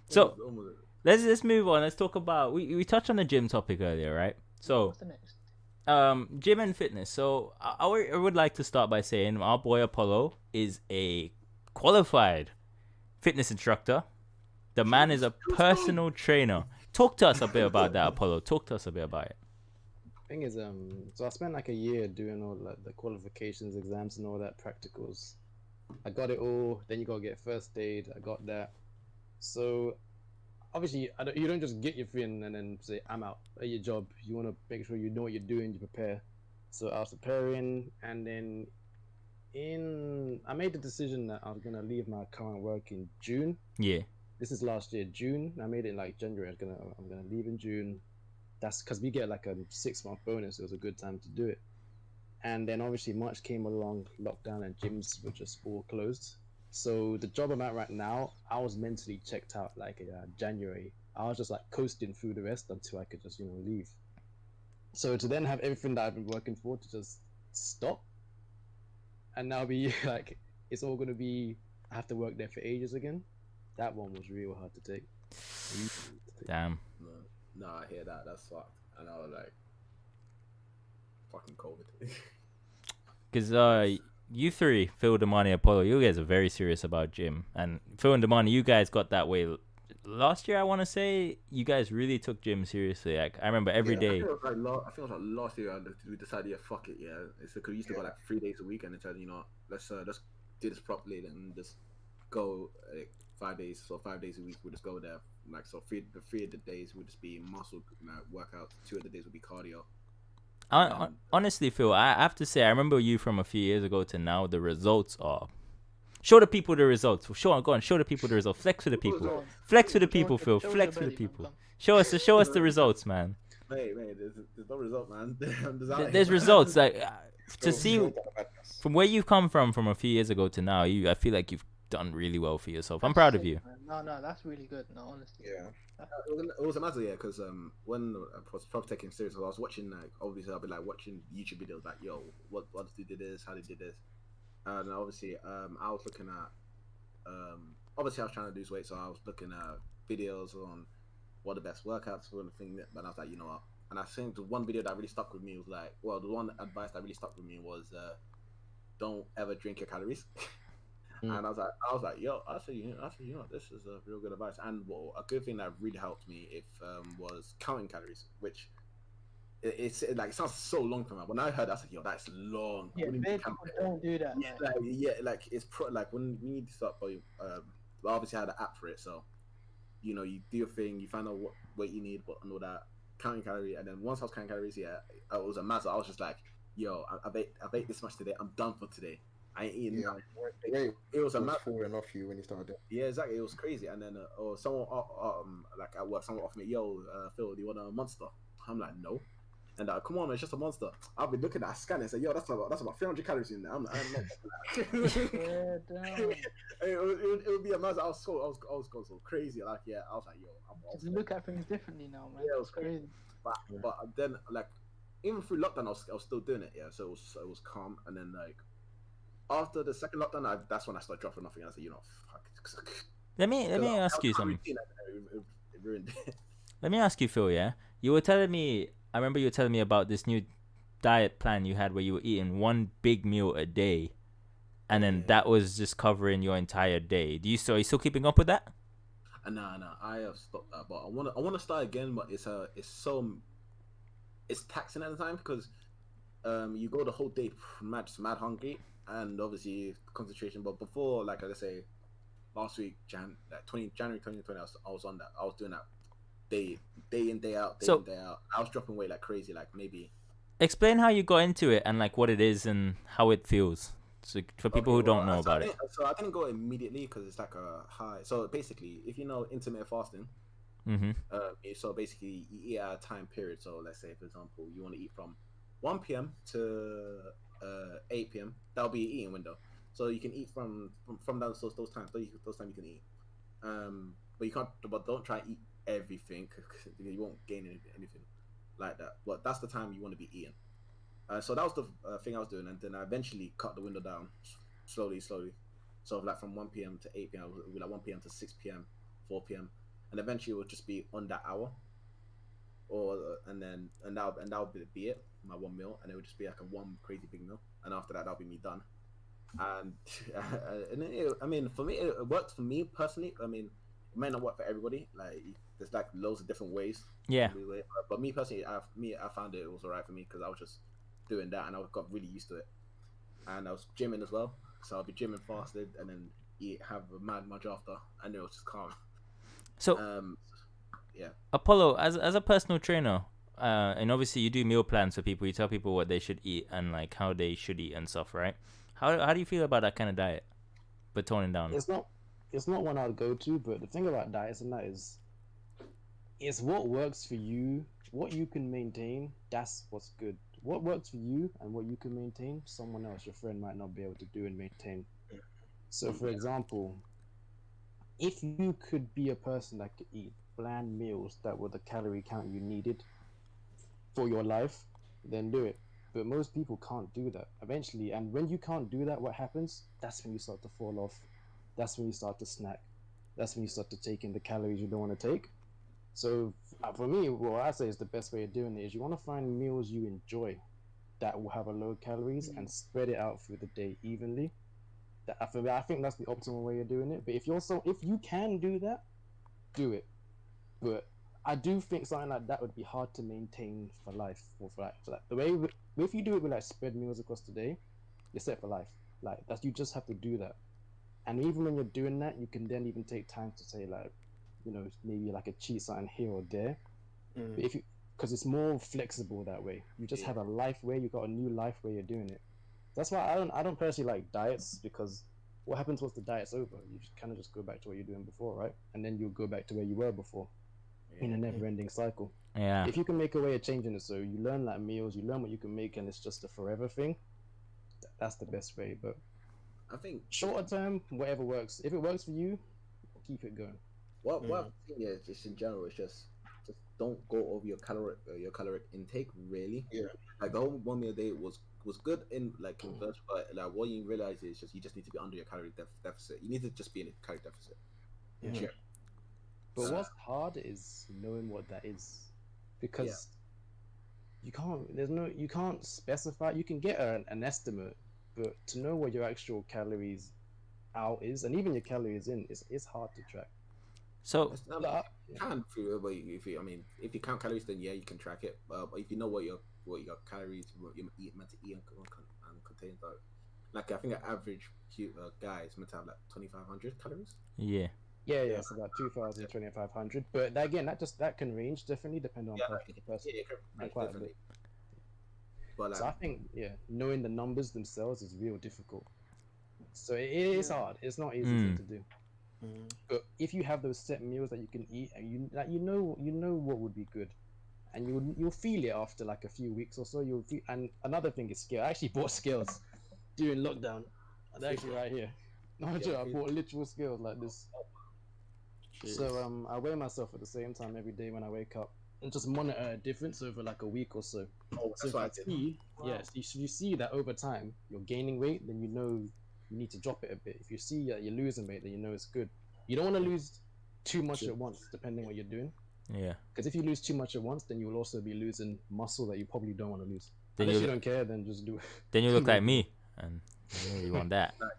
So Almost. let's move on. Let's talk about we touched on the gym topic earlier, right? Yeah, So what's the next? gym and fitness. So I would like to start by saying our boy Apollo is a qualified fitness instructor. The man is a Let's go. personal trainer. Talk to us a bit about that, Apollo. Talk to us a bit about it. Thing is, so I spent like a year doing all like the qualifications, exams, and all that practicals. I got it all. Then you gotta get first aid. I got that. So obviously, you don't just get your thing and then say I'm out at your job. You want to make sure you know what you're doing. You prepare. So I was preparing, and then I made the decision that I was gonna leave my current work in June. Yeah. This is last year, June. I made it in like January. I'm gonna leave in June. That's because we get like a 6 month bonus. It was a good time to do it. And then obviously March came along, lockdown, and gyms were just all closed. So the job I'm at right now, I was mentally checked out like January. I was just like coasting through the rest until I could just leave. So to then have everything that I've been working for to just stop, and now be like it's all gonna be I have to work there for ages again. That one was real hard to take. Damn. No, I hear that. That's fucked. And I was like, fucking COVID. Because you three, Phil, Damani, Apollo, you guys are very serious about gym. And Phil and Damani, you guys got that way. Last year, I want to say, you guys really took gym seriously. Like, I remember every day. I think it was like last year we decided, yeah, fuck it, yeah. It's because we used to go like 3 days a week and then said, let's do this properly and just go like 5 days. So 5 days a week we'll just go there. Like so, three of the days would just be muscle workouts. 2 of the days would be cardio. Honestly, Phil, I have to say, I remember you from a few years ago to now. The results are. Show the people the results. Go on. Show the people the results. Flex for the people. Flex for the people, Phil. Flex for the people. Show us the results, man. Mate, there's no result, man. There's results. Like to see from where you've come from a few years ago to now. I feel like you've done really well for yourself. I'm proud of you. No, that's really good. No, honestly. Yeah. It was a matter, yeah, because when I was probably taking serious, I was watching like obviously I'll be like watching YouTube videos like yo, what they did this, how they did this, and obviously I was looking at obviously I was trying to lose weight, so I was looking at videos on what the best workouts for the thing, but I was like, you know what, and I think the one video that really stuck with me was like, well, the one advice that really stuck with me was don't ever drink your calories. And I was like, yo, I said, this is a real good advice. And a good thing that really helped me was counting calories, which it sounds so long from me. When I heard that, I was like, yo, that's long. Yeah, people don't do that. Yeah, it's like when we need to start. Obviously, I had an app for it, so you do your thing, you find out what weight you need, and all that, counting calories. And then once I was counting calories, yeah, it was a matter. I was just like, yo, I've ate this much today. I'm done for today. I ain't eating nothing. It was a map falling off you when you started. Yeah, exactly. It was crazy. And then, someone like at work, someone offered me, "Yo, Phil, do you want a Monster?" I'm like, "No." And come on, man, it's just a Monster. I'll be looking at a scan and say, "Yo, that's about 300 calories in there." I'm not. It would be a mess. I was going so crazy. Like, yeah, I was like, "Yo, just look at things differently now, man." Yeah, it was crazy. But then, like, even through lockdown, I was still doing it. Yeah, so it was calm. And then like, after the second lockdown, that's when I started dropping off again. I said, fuck. Let me ask you something. Let me ask you, Phil. Yeah, you were telling me. I remember you were telling me about this new diet plan you had where you were eating one big meal a day, and then that was just covering your entire day. Are you still keeping up with that? No, I have stopped that, but I wanna start again. But it's taxing at the time because you go the whole day mad hungry. And obviously concentration, but before, like I say, last week, January 2020, I was on that. I was doing that day in, day out, day in, day out. I was dropping weight like crazy, like maybe. Explain how you got into it and like what it is and how it feels. So for people who don't know about it. So I didn't go immediately because it's like a high. So basically, if you know intermittent fasting, so basically you eat at a time period. So let's say, for example, you want to eat from 1 p.m. to 8 p.m. That'll be your eating window, so you can eat from those times. Those times you can eat, but you can't. But don't try and eat everything because you won't gain anything like that. But that's the time you want to be eating. So that was the thing I was doing, and then I eventually cut the window down slowly. So like from 1 p.m. to 8 p.m., it would be like 1 p.m. to 6 p.m., 4 p.m., and eventually it would just be on that hour, or and that would be it, my one meal, and it would just be like a one crazy big meal, and after that that'll be me done. And I mean, for me, it works for me personally. I mean, it might not work for everybody. Like, there's like loads of different ways. Yeah. But me personally, I found it was alright for me because I was just doing that, and I got really used to it. And I was gymming as well, so I'll be gymming fasted, and then eat, have a mad much after, and it was just calm. So, yeah. Apollo, as a personal trainer, and obviously you do meal plans for people. You tell people what they should eat and like how they should eat and stuff, right? How do you feel about that kind of diet, but toning down? It's not one I'd go to, but the thing about diets and that is, it's what works for you, what you can maintain. That's what's good. What works for you and what you can maintain, someone else, your friend, might not be able to do and maintain. So, for example, if you could be a person that could eat bland meals that were the calorie count you needed for your life, then do it. But most people can't do that eventually. And when you can't do that, what happens? That's when you start to fall off. That's when you start to snack. That's when you start to take in the calories you don't want to take. So for me, what I say is the best way of doing it is you want to find meals you enjoy that will have a low calories and spread it out through the day evenly. I think that's the optimal way of doing it. But if you can do that, do it. But I do think something like that would be hard to maintain for life, or for like the way if you do it with like spread meals across the day, you're set for life. Like that, you just have to do that. And even when you're doing that, you can then even take time to say like, maybe like a cheat something here or there. But because it's more flexible that way. You just have a life where you got a new life where you're doing it. That's why I don't personally like diets, because what happens once the diet's over? You just kind of just go back to what you're doing before, right? And then you'll go back to where you were before. In a never-ending cycle. Yeah. If you can make a way of changing it, so you learn like meals, you learn what you can make, and it's just a forever thing. That's the best way. But I think shorter term, whatever works. If it works for you, keep it going. What I've seen is just in general is just don't go over your caloric intake really. Yeah. Like the whole 1 meal a day was good in like converse, but like what you realize is just you just need to be under your calorie deficit. You need to just be in a calorie deficit. Yeah. But what's hard is knowing what that is, because you can't specify. You can get an estimate, but to know what your actual calories out is, and even your calories in, is hard to track. So you can if you count calories, then you can track it. But if you know what your calories, what you're meant to eat and contain, like I think an average guy is meant to have like 2,500 calories. Yeah. Yeah, it's about 2,000, 2,500. But again, that can range differently depending on person to person. Yeah, it can range quite differently. But so I think knowing the numbers themselves is real difficult. So it is hard. It's not easy thing to do. But if you have those set meals that you can eat, and you know what would be good, and you'll feel it after like a few weeks or so. You'll feel. And another thing is scale. I actually bought scales during lockdown. They're actually right here. No joke. I bought literal scales like this. So I weigh myself at the same time every day when I wake up, and just monitor a difference over like a week or so. That's what I did. If you see that over time you're gaining weight, then you know you need to drop it a bit. If you see that you're losing weight, then you know it's good. You don't want to lose too much at once, depending what you're doing. Yeah. Because if you lose too much at once, then you will also be losing muscle that you probably don't want to lose. Then Unless you don't care, then just do it. Then you look like me, and you want that. I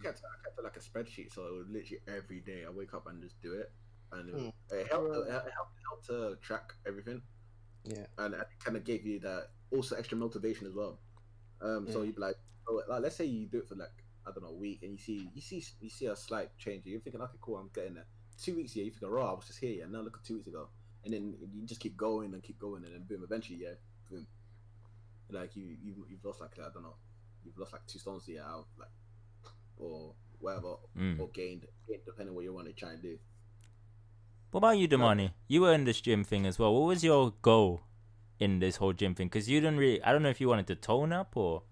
kept like a spreadsheet, so it would literally every day I wake up and just do it, and it helped to track everything. Yeah, and it kind of gave you that also extra motivation as well. So you'd be like, let's say you do it for like I don't know a week, and you see a slight change. You're thinking, okay, cool, I'm getting there. 2 weeks here, you think, I was just here, and now look at 2 weeks ago, and then you just keep going, and then boom, eventually, boom, like you've lost like I don't know, you've lost like 2 stones here out, like or whatever, or gained depending on what you want to try and do. What about you, Damani? You were in this gym thing as well. What was your goal in this whole gym thing? Because you didn't really, I don't know if you wanted to tone up or.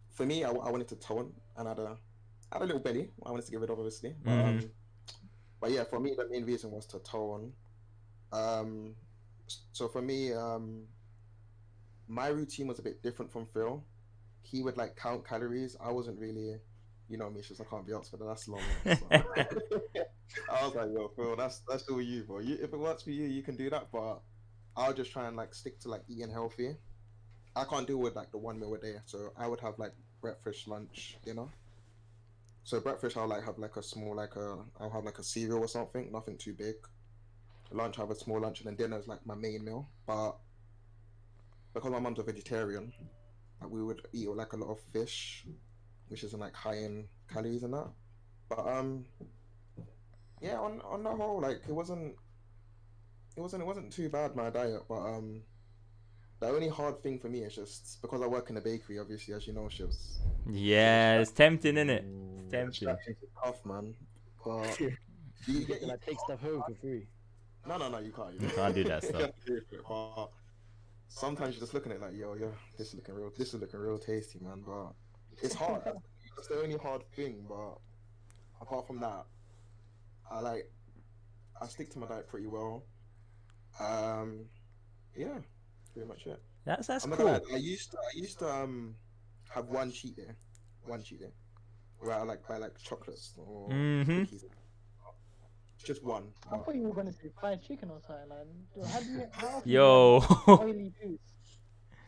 For me, I wanted to tone, and I had a little belly. I wanted to get rid of, obviously. But yeah, for me, the main reason was to tone. So for me, my routine was a bit different from Phil. he would like count calories. I wasn't really, you know me, it's just I can't be asked for that. That's long. So, I was like, yo, Phil, that's all you, bro. If it works for you, you can do that. But I'll just try and like stick to like eating healthy. I can't deal with like the 1 meal a day, so I would have like breakfast, lunch, dinner. So breakfast, I'll like have like a small I'll have like a cereal or something, nothing too big. Lunch, I have a small lunch, and then dinner is like my main meal. But because my mum's a vegetarian, like, we would eat like a lot of fish, which isn't like high in calories and that. But yeah, on the whole, like it wasn't too bad, my diet. But the only hard thing for me is just because I work in a bakery, obviously, as you know, Shivs. Yeah, it's tempting, isn't it? It's tempting. It's tough, man. But You get to like take stuff home for free. no, you can't. You can't do that stuff. But sometimes you're just looking at it like, yo, this is looking real tasty, man. But it's hard. That's the only hard thing. But apart from that, I stick to my diet pretty well. Yeah, pretty much it. That's I'm not cool. gonna lie, I used to have one cheat day, where I like buy like chocolates or cookies. Just one. I thought you were gonna say fried chicken or something. Like, how do you? How often Yo. do you have oily foods.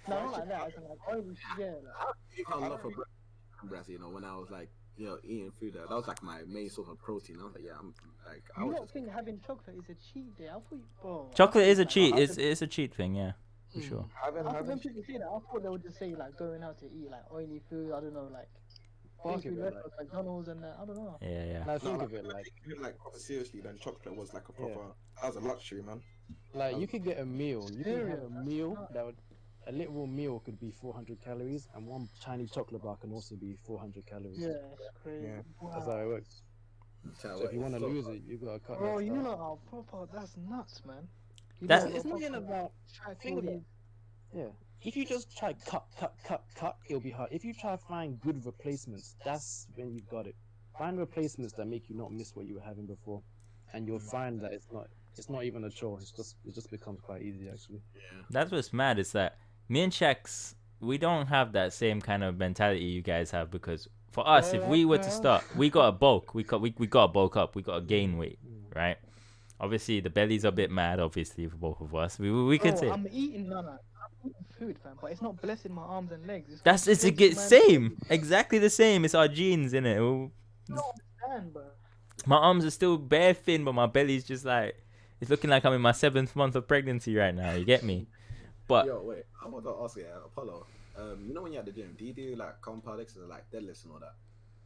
No, not like that. I mean, like oily food. Yeah. Like, You can't love for breast, you know, when I was like, you know, eating food, that was like my main source of protein. I was like, yeah, I'm like, I you was don't just, think having chocolate is a cheat day? I thought you, bro. Chocolate is a like, cheat. It's a cheat thing, yeah, for sure. I thought when people say that, I thought they would just say like going out to eat like oily food. I don't know, like fast Think food of it restaurants, like McDonald's and that. I don't know. Yeah. Now think No, of it like proper seriously, then chocolate was like a proper. That was a luxury, man. you could get a meal. You can have Cereal. a meal that would. A literal meal could be 400 calories, and one Chinese chocolate bar can also be 400 calories. Yeah, it's crazy. Yeah. That's how it works. So if you want to lose it, you gotta cut. Bro, that you stuff. know how proper. That's nuts, man. You That's- know, It's not proper even about. track Think all about these- Yeah. If you just try cut, it'll be hard. If you try to find good replacements, that's when you got it. Find replacements that make you not miss what you were having before, and you'll find that it's not even a chore. It just becomes quite easy actually. yeah. That's what's mad is that me and Shakz, we don't have that same kind of mentality you guys have, because for us, if we were to start, we got to bulk. We got to bulk up. We got to gain weight, right? Obviously, the belly's a bit mad. Obviously, for both of us, we could Bro, say I'm eating I'm eating food, fam, but it's not blessing my arms and legs. it's a blessing my- same, exactly the same. It's our genes, innit? I don't understand, bro. My arms are still bare thin, but my belly's just like, it's looking like I'm in my 7th month of pregnancy right now. You get me? But Yo, wait, I want to ask you, Apollo. You know when you're at the gym, do you do like compound exercises like deadlifts and all that?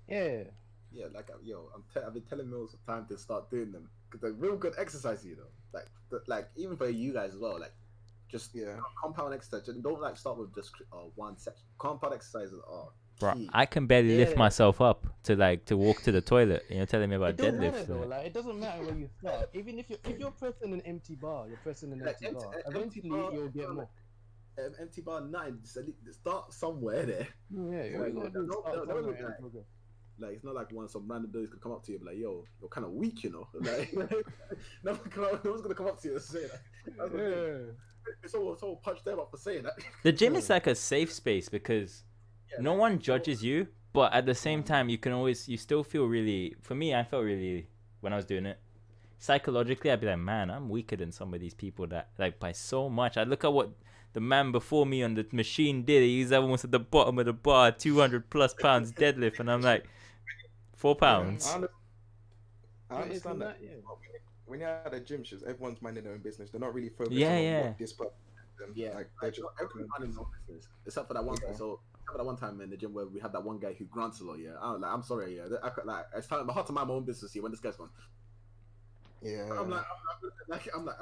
Yeah. Yeah, like I've been telling Mills for time to start doing them because they're real good exercise, you know. Like even for you guys as well, like just compound exercise. Just don't like start with just one section. Compound exercises are bro, key. I can barely lift Yeah. myself up to walk to the toilet. You're telling me about It doesn't matter deadlifts. though. Like, Like it doesn't matter where you start. Even if you're pressing an empty bar, you're pressing an Like, empty bar. empty Eventually bar, you'll get more. Empty bar 9. Just start somewhere there. Yeah, you gotta do is no, start no, somewhere no, and no. progress. Like it's not like some random dudes could come up to you and be like, "Yo, you're kind of weak," you know. Like no one's gonna come up to you and say that. That's the thing. It's all punch them up for saying that. the gym is like a safe space because no one judges you, but at the same time, you still feel really. For me, I felt really when I was doing it. Psychologically, I'd be like, man, I'm weaker than some of these people that like by so much. I look at what the man before me on the machine did. He's almost at the bottom of the bar, 200 plus pounds deadlift, and I'm like, 4 pounds. I understand that. Yeah. When you're at a gym, shows everyone's minding their own business. They're not really focused Yeah, on yeah. what this person. Yeah, like they're just everyone in no business except for that one. So except for that one time in the gym where we had that one guy who grants a lot. Yeah, I'm sorry. Yeah, it's time. My heart to mind my own business here when this guy's gone. yeah. I'm like,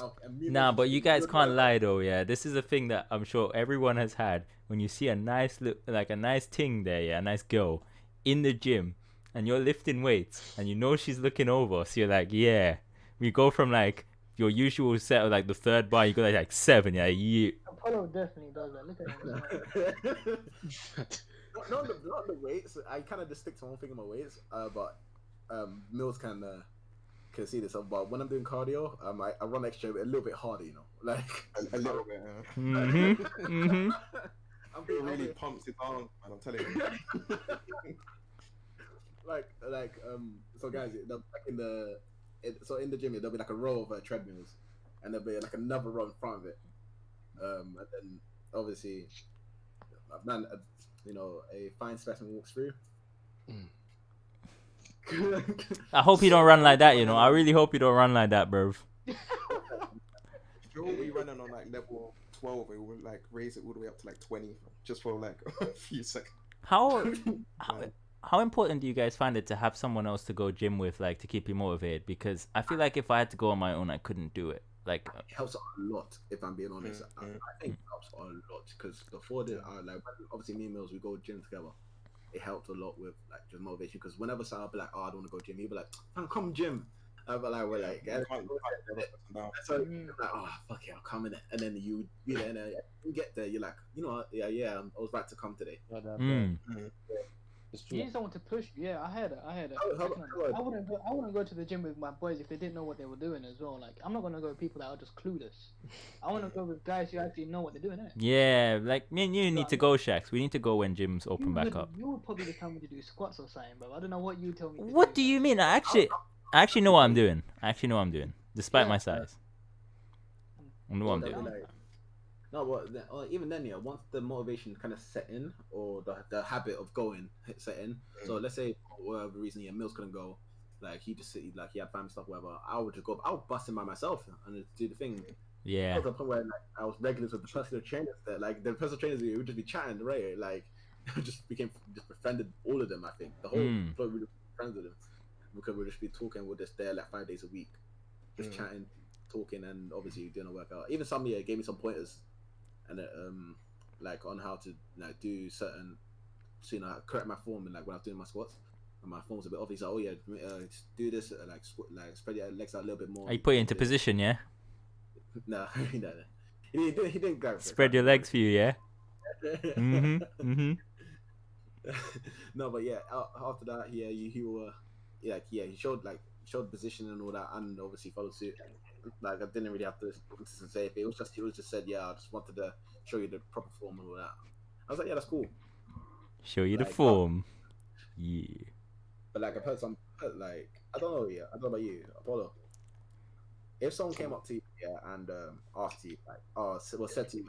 oh, Nah, but you guys can't lie though. Yeah, this is a thing that I'm sure everyone has had when you see a nice a nice thing there, yeah, a nice girl in the gym, and you're lifting weights, and you know she's looking over, so you're like, yeah. We go from like your usual set of like the third bar, you go like 7, yeah, Apollo definitely does that. Look at him. not the weights. I kind of just stick to one thing in my weights. But Mills can see this. But when I'm doing cardio, I run extra a little bit harder, you know, like a little bit. Mm-hmm. Mm-hmm. It really pumps his arms, man. I'm telling you. So guys, in the gym, there'll be like a row of treadmills, and there'll be like another row in front of it, and then obviously, man, a fine specimen walks through. I hope you don't run like that, you know. I really hope you don't run like that, bro. If you're already running on like level 12, it will like raise it all the way up to like 20 just for like a few seconds. How important do you guys find it to have someone else to go gym with, like to keep you motivated? Because I feel like if I had to go on my own, I couldn't do it. Like it helps a lot, if I'm being honest. I think it helps a lot because before this, obviously me and Mills, we go gym together. It helped a lot with like just motivation because whenever someone be like, "Oh, I don't want to go gym," he'd be like, "Man, come gym." But like we're like, so like, "Oh, fuck it, I'll come in," and then you there, and you get there, you're like, you know what? Yeah, I was right to come today. You need someone to push you. Yeah, I had it. I wouldn't go to the gym with my boys if they didn't know what they were doing as well. Like, I'm not gonna go with people that are just clueless. I want to go with guys who actually know what they're doing. Innit? Yeah, like me and you need to go, Shakz. We need to go when gyms open back up. You would probably just tell me to do squats or something, but I don't know what you tell me. What do you mean? I actually know what I'm doing. Despite my size. I know what I'm doing. No, but even then, yeah, once the motivation kind of set in, or the habit of going set in. So let's say for whatever reason, Mills couldn't go, like he had family stuff, whatever. I would just go. I would bust in by myself and just do the thing. Yeah. To the point where like I was regular with the personal trainers there. Like the personal trainers, we would just be chatting, right? Like just befriended all of them. I think the whole floor we were friends with them because we'd just be talking. We're just there like 5 days a week, just chatting, talking, and obviously doing a workout. Even some gave me some pointers. And like on how to like do certain, so correct my form and like when I was doing my squats, and my form was a bit off. He's like, "Oh yeah, do this like spread your legs out a little bit more." You put it into position, yeah. No, no. He didn't grab. Spread your legs for you, yeah. No, but yeah, after that, he showed position and all that, and obviously followed suit. Like I didn't really have to say if it was just said, "Yeah, I just wanted to show you the proper form and all that." I was like, "Yeah, that's cool." Show you the form. Yeah. But like I've heard some like I don't know about you, Apollo. If someone came up to you and asked you like, said to you,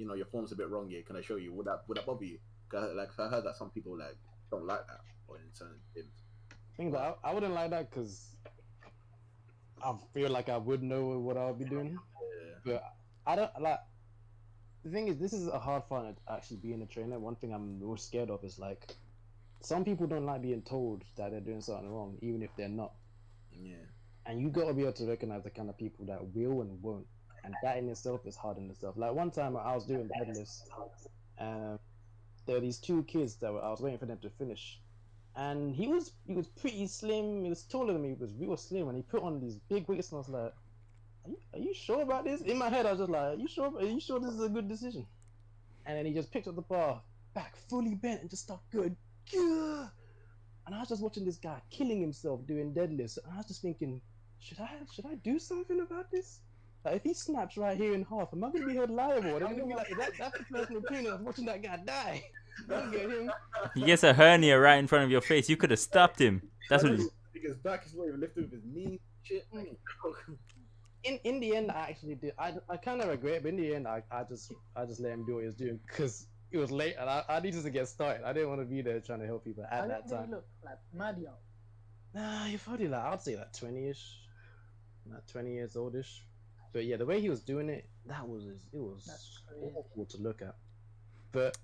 "Oh, your form's a bit wrong here. Can I show you?" Would that bother you? Cause like I heard that some people like don't like that or in certain gyms. Think that I wouldn't like that because I feel like I would know what I would be doing, but I don't like. The thing is, this is a hard one to actually being a trainer. One thing I'm most scared of is like, some people don't like being told that they're doing something wrong, even if they're not. Yeah. And you gotta be able to recognize the kind of people that will and won't, and that in itself is hard in itself. Like one time I was doing deadlifts, and there were these two kids that I was waiting for them to finish. And he was pretty slim. He was taller than me. He was real slim, and he put on these big weights. And I was like, "Are you sure about this?" In my head, I was just like, "Are you sure? Are you sure this is a good decision?" And then he just picked up the bar, back fully bent, and just started going, "Gah!" And I was just watching this guy killing himself doing deadlifts, and I was just thinking, should I do something about this? Like, if he snaps right here in half, am I gonna be held liable? And I'm gonna be like, that's the personal trainer watching that guy die. Don't get him. He gets a hernia right in front of your face. You could have stopped him. That's what. His back is not even lifted with his knee. Shit. In the end, I actually did. I kind of regret it, but in the end, I just let him do what he was doing because it was late and I needed to get started. I didn't want to be there trying to help people at that time. Look like mad young. Nah, you're probably like, I'd say like 20ish, not 20 years oldish. But yeah, the way he was doing it, it was awful to look at. But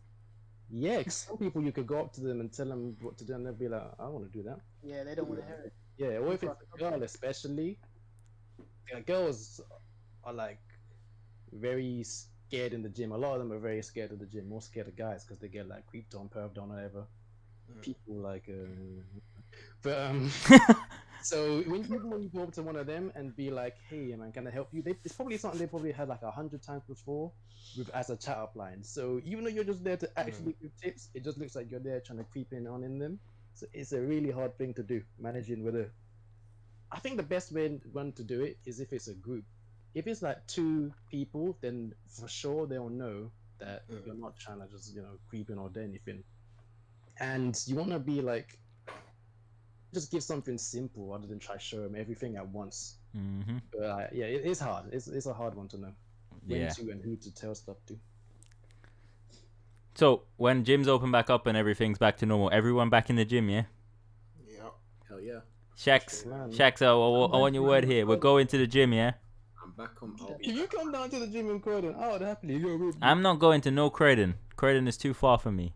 yeah, some people you could go up to them and tell them what to do, and they'll be like, "I want to do that." Yeah, they don't want to hear it. Yeah, or if it's a girl, especially, girls are like very scared in the gym. A lot of them are very scared of the gym, more scared of guys because they get like creeped on, perved on, whatever. People like, so when you go up to one of them and be like, "Hey man, can I help you?" It's probably something they probably had like 100 times before as a chat up line. So even though you're just there to actually give tips, it just looks like you're there trying to creep in them. So it's a really hard thing to do, managing whether. I think the best way one to do it is if it's a group. If it's like 2 people, then for sure they'll know that you're not trying to just creep in or do anything, and you want to be like, just give something simple rather than try to show them everything at once. But yeah, it's hard. It's a hard one to know when to and who to tell stuff to. So when gyms open back up and everything's back to normal, everyone back in the gym, yeah? Yeah. Hell yeah. Shakz, I want your word here. We're going to the gym, yeah? I'm back on. If you come down to the gym in Croydon, I would happily go with you. I'm not going to no Croydon. Croydon is too far from me.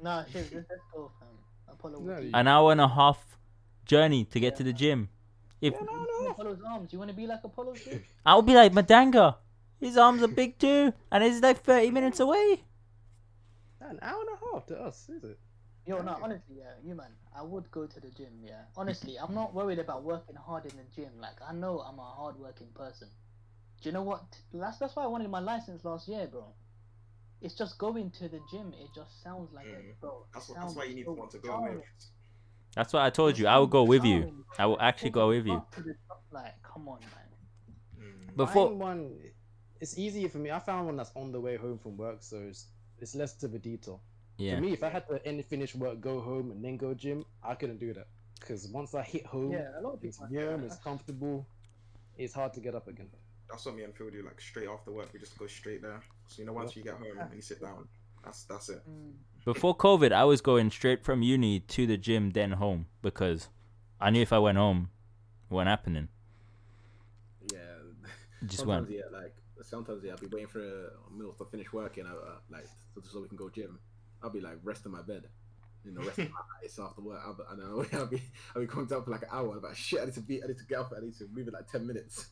Nah, shit, let's go, fam. Apollo. An hour and a half journey to get to the gym. If Apollo's arms, you want to be like Apollo's dude? I'll be like Madanga. His arms are big too, and it's like 30 minutes away. An hour and a half to us, is it? Yo, no, honestly, yeah, you man, I would go to the gym, yeah. Honestly, I'm not worried about working hard in the gym. Like, I know I'm a hard-working person. Do you know what? That's why I wanted my license last year, bro. It's just going to the gym. It just sounds like it, bro. That's why you need to want to go with. That's what I told you. I will go with you. I will actually go with you. Like, come on, man. Before one, it's easier for me. I found one that's on the way home from work, so it's less of a detour. Yeah. For me, if I had to finish work, go home, and then go gym, I couldn't do that. Because once I hit home, it's warm, it's comfortable, it's hard to get up again. That's what me and Phil do. Like straight after work, we just go straight there. So once you get home and you sit down, that's it. Before COVID, I was going straight from uni to the gym, then home, because I knew if I went home, it wasn't happening. Yeah. Just sometimes, went. Yeah, like sometimes I'll be waiting for a meal to finish working, so we can go gym. I'll be like rest in my bed, resting my eyes after work. I'll be coming down for like an hour. I'm like shit, I need to get up. I need to move in like 10 minutes.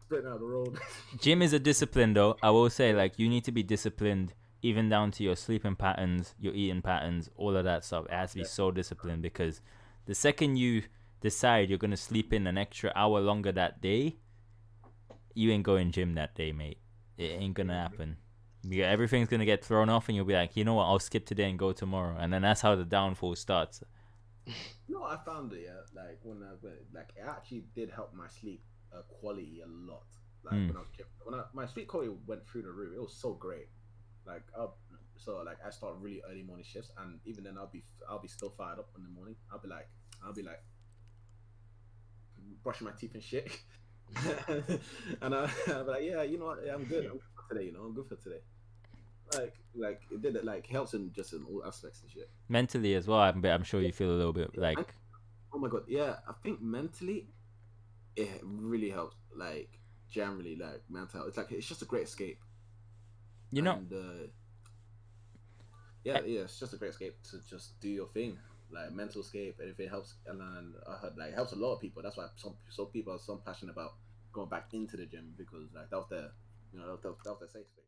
Splitting out the road. Gym is a discipline, though. I will say, like, you need to be disciplined, even down to your sleeping patterns, your eating patterns, all of that stuff. It has to be so disciplined, because the second you decide you're gonna sleep in an extra hour longer that day, you ain't going gym that day, mate. It ain't gonna happen. Everything's gonna get thrown off, and you'll be like, you know what? I'll skip today and go tomorrow, and then that's how the downfall starts. No, I found it. Yeah, like when it actually did help my sleep quality a lot. Like when my sleep quality went through the roof. It was so great. Like I start really early morning shifts, and even then I'll be still fired up in the morning. I'll be like brushing my teeth and shit. And I'll be like, yeah, you know what? Yeah, I'm good. I'm good for today. I'm good for today. Like it did it. Like helps in all aspects and shit. Mentally as well. I'm sure you feel a little bit like. Oh my god, yeah. I think mentally, it really helps. Like generally, like mental health. It's just a great escape. Yeah, it's just a great escape to just do your thing. Like mental escape, and if it helps, and then I heard like it helps a lot of people. That's why some people are so passionate about going back into the gym, because like that was their safe space.